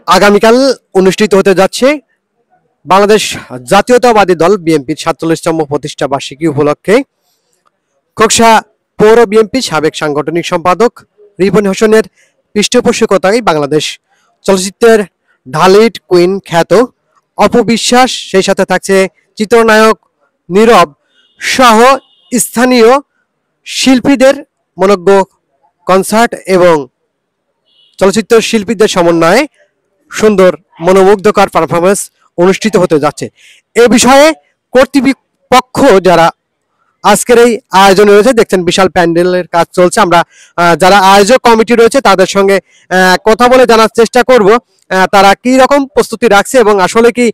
আগামীকাল অনুষ্ঠিত হতে যাচ্ছে বাংলাদেশ জাতীয়তাবাদী দল বিএনপির ৪৭তম প্রতিষ্ঠা বার্ষিকী উপলক্ষে খোকসা পৌর বিএনপির সাবেক সাংগঠনিক সম্পাদক রিপন হোসেনের পৃষ্ঠপোষকতায় বাংলাদেশ চলচ্চিত্রের ঢালিউড কুইন খ্যাত অপু বিশ্বাস, সেই সাথে থাকছে চিত্রনায়ক নীরব সহ স্থানীয় শিল্পীদের মনোজ্ঞ কনসার্ট এবং চলচ্চিত্র শিল্পীদের সমন্বয়ে সুন্দর মনোমুগ্ধকর পারফরমেন্স অনুষ্ঠিত হতে যাচ্ছে। এ বিষয়ে কর্তৃপক্ষ যারা আজকের এই আয়োজনে রয়েছে, দেখছেন বিশাল প্যান্ডেলের কাজ চলছে। আমরা যারা আয়োজক কমিটি রয়েছে তাদের সঙ্গে কথা বলে জানার চেষ্টা করব তারা কি রকম প্রস্তুতি রাখছে এবং আসলে কি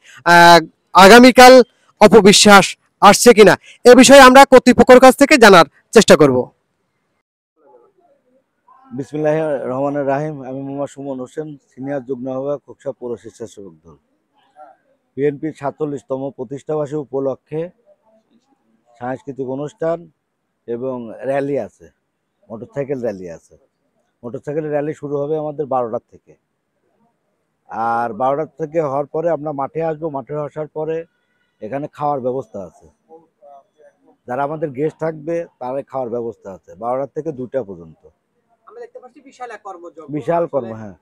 আগামীকাল অপবিশ্বাস আসছে কিনা, এ বিষয়ে আমরা কর্তৃপক্ষের কাছ থেকে জানার চেষ্টা করব। বিসমিল্লাহির রহমানির রাহিম। আমি মোহাম্মদ সুমন হোসেন, সিনিয়র যুগ্ম আহ্বায়ক খোকসা পৌর স্বেচ্ছাসেবক দল। বিএনপির ৪৭তম প্রতিষ্ঠাবার্ষিকী উপলক্ষে সাংস্কৃতিক অনুষ্ঠান এবং র্যালি আছে, মোটরসাইকেল র্যালি আছে। মোটরসাইকেল র্যালি শুরু হবে আমাদের ১২টার থেকে, আর ১২টার থেকে হওয়ার পরে আমরা মাঠে আসবো। মাঠে আসার পরে এখানে খাওয়ার ব্যবস্থা আছে, যারা আমাদের গেস্ট থাকবে তাদের খাওয়ার ব্যবস্থা আছে ১২টার থেকে ২টা পর্যন্ত। বিশাল কর্ম, হ্যাঁ।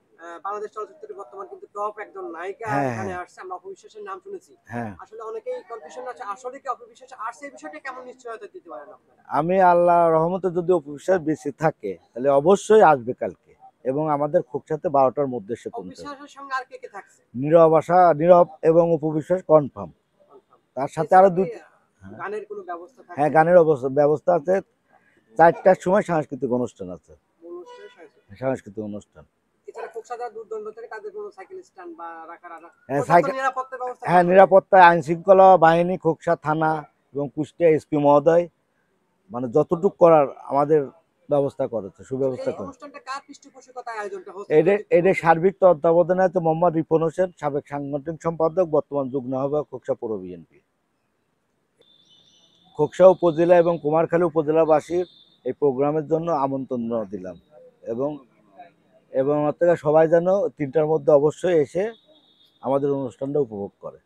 বাংলাদেশ চলচ্চিত্রের বর্তমান কিন্তু টপ একজন নায়িকা এখানে আসছে, আমরা অপবিশ্বাসের নাম শুনেছি। আসলে অনেকেই কনফিউশন আছে, আসলে কি অপবিশ্বাস আসছে, এই বিষয়টা কেমন নিশ্চয়তা দিতে পারেন আপনারা? আমি আল্লাহর রহমতে যদি অপবিশ্বাস বেঁচে থাকে তাহলে অবশ্যই আসবে কালকে, এবং আমাদের খোকসাতে 12টার মধ্যে সে পৌঁছাবে। অপবিশ্বাসের সঙ্গে আর কে কে থাকছে? নীরব এবং অপবিশ্বাস কনফার্ম। তার সাথে আরো গানের কোনো ব্যবস্থা থাকে? হ্যাঁ, গানের ব্যবস্থা আছে। 4টার সময় সাংস্কৃতিক অনুষ্ঠান আছে, সাংস্কৃতিক অনুষ্ঠান। হ্যাঁ, নিরাপত্তা আইন শৃঙ্খলা বাহিনী, খোকসা থানা এবং কুষ্টিয়া এসপি মহোদয় মানে যতটুকু করার আমাদের ব্যবস্থা করেছে, সুব্যবস্থা করেছে। এটা সার্বিক তত্ত্বাবধানে আছে মোহাম্মদ রিপন হোসেন, সাবেক সাংগঠনিক সম্পাদক, বর্তমান যুগ্ম আহ্বায়ক খোকসা পৌর বিএনপি। খোকসা উপজেলা এবং কুমারখালী উপজেলাবাসীর এই প্রোগ্রামের জন্য আমন্ত্রণ দিলাম, এবং সবাই যেন 3টার মধ্যে অবশ্যই এসে আমাদের অনুষ্ঠানটা উপভোগ করে।